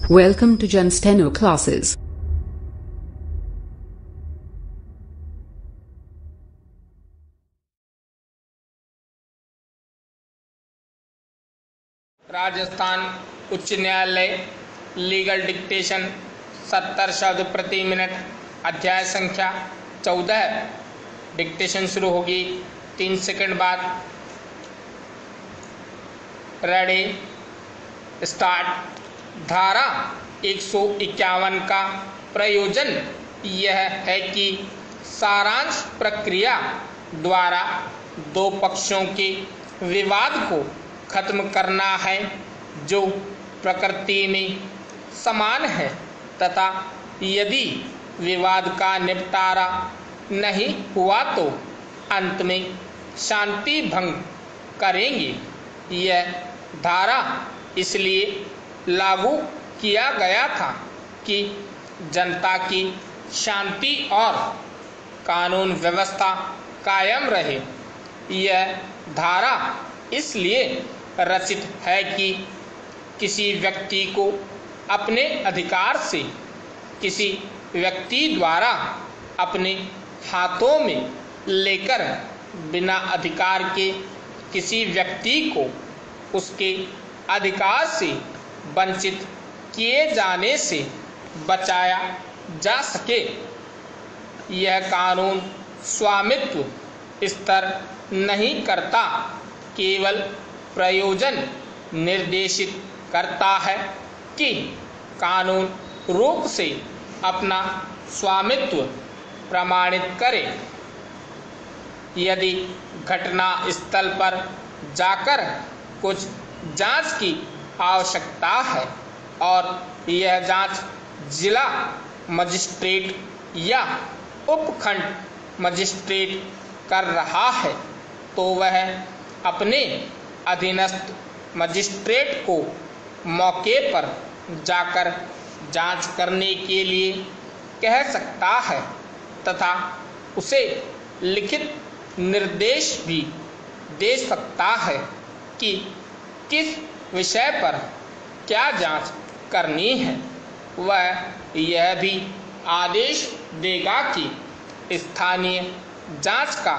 Welcome to Jen Steno classes. Rajasthan उच्च न्यायालय legal dictation 70 शब्द प्रति मिनट, अध्याय संख्या 14। डिक्टेशन शुरू होगी 3 सेकंड बाद। Ready, start. धारा 151 का प्रयोजन यह है कि सारांश प्रक्रिया द्वारा दो पक्षों के विवाद को खत्म करना है जो प्रकृति में समान है, तथा यदि विवाद का निपटारा नहीं हुआ तो अंत में शांति भंग करेंगे। यह धारा इसलिए लागू किया गया था कि जनता की शांति और कानून व्यवस्था कायम रहे। यह धारा इसलिए रचित है कि किसी व्यक्ति को अपने अधिकार से किसी व्यक्ति द्वारा अपने हाथों में लेकर बिना अधिकार के किसी व्यक्ति को उसके अधिकार से वंचित किए जाने से बचाया जा सके। यह कानून स्वामित्व स्तर नहीं करता, केवल प्रयोजन निर्देशित करता है कि कानून रूप से अपना स्वामित्व प्रमाणित करे। यदि घटना स्थल पर जाकर कुछ जांच की आवश्यकता है और यह जांच जिला मजिस्ट्रेट या उपखंड मजिस्ट्रेट कर रहा है तो वह अपने अधीनस्थ मजिस्ट्रेट को मौके पर जाकर जांच करने के लिए कह सकता है तथा उसे लिखित निर्देश भी दे सकता है कि किस विषय पर क्या जांच करनी है। वह यह भी आदेश देगा कि स्थानीय जांच का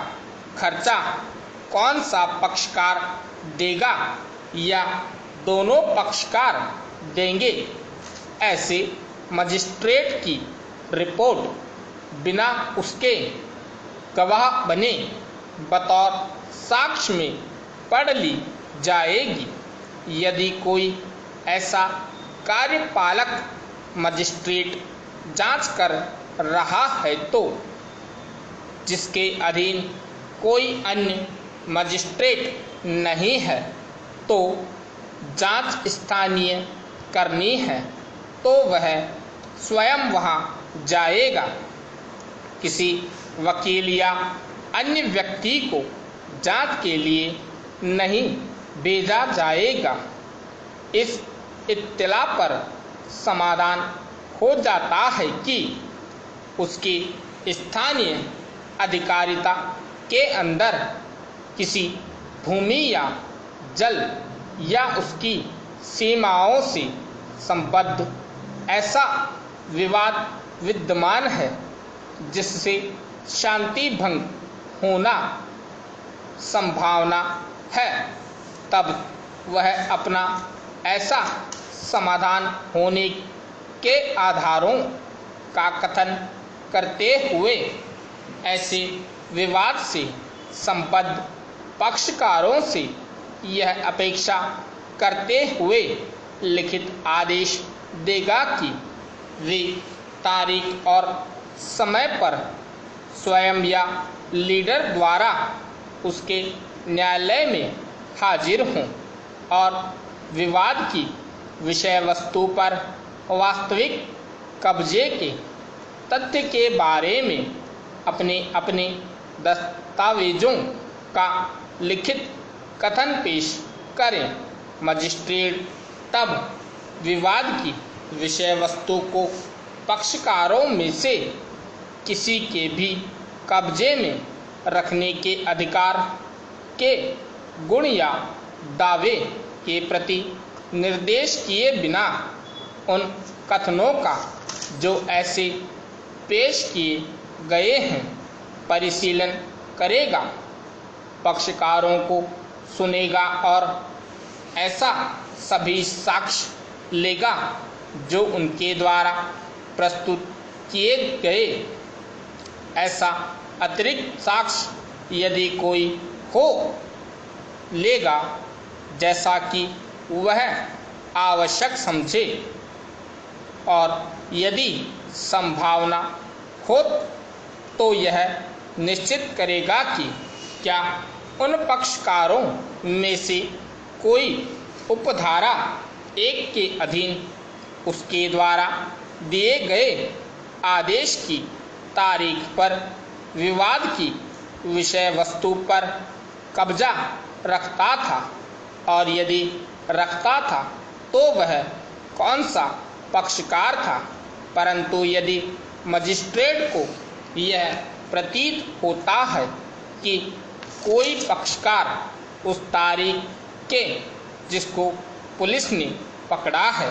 खर्चा कौन सा पक्षकार देगा या दोनों पक्षकार देंगे। ऐसे मजिस्ट्रेट की रिपोर्ट बिना उसके गवाह बने बतौर साक्ष्य में पढ़ ली जाएगी। यदि कोई ऐसा कार्यपालक मजिस्ट्रेट जांच कर रहा है तो जिसके अधीन कोई अन्य मजिस्ट्रेट नहीं है तो जांच स्थानीय करनी है तो वह स्वयं वहां जाएगा। किसी वकील या अन्य व्यक्ति को जांच के लिए नहीं भेजा जाएगा। इस इत्तला पर समाधान हो जाता है कि उसकी स्थानीय अधिकारिता के अंदर किसी भूमि या जल या उसकी सीमाओं से संबद्ध ऐसा विवाद विद्यमान है जिससे शांति भंग होना संभावना है, तब वह अपना ऐसा समाधान होने के आधारों का कथन करते हुए ऐसे विवाद से संबद्ध पक्षकारों से यह अपेक्षा करते हुए लिखित आदेश देगा कि वे तारीख और समय पर स्वयं या लीडर द्वारा उसके न्यायालय में हाजिर हों और विवाद की विषय वस्तु पर वास्तविक कब्जे के तथ्य के बारे में अपने अपने दस्तावेजों का लिखित कथन पेश करें। मजिस्ट्रेट तब विवाद की विषय वस्तु को पक्षकारों में से किसी के भी कब्जे में रखने के अधिकार के गुण या दावे के प्रति निर्देश किए बिना उन कथनों का जो ऐसे पेश किए गए हैं परिशीलन करेगा, पक्षकारों को सुनेगा और ऐसा सभी साक्ष्य लेगा जो उनके द्वारा प्रस्तुत किए गए। ऐसा अतिरिक्त साक्ष्य यदि कोई हो लेगा जैसा कि वह आवश्यक समझे, और यदि संभावना हो तो यह निश्चित करेगा कि क्या उन पक्षकारों में से कोई उपधारा 1 के अधीन उसके द्वारा दिए गए आदेश की तारीख पर विवाद की विषय वस्तु पर कब्जा रखता था, और यदि रखता था तो वह कौन सा पक्षकार था। परंतु यदि मजिस्ट्रेट को यह प्रतीत होता है कि कोई पक्षकार उस तारीख के जिसको पुलिस ने पकड़ा है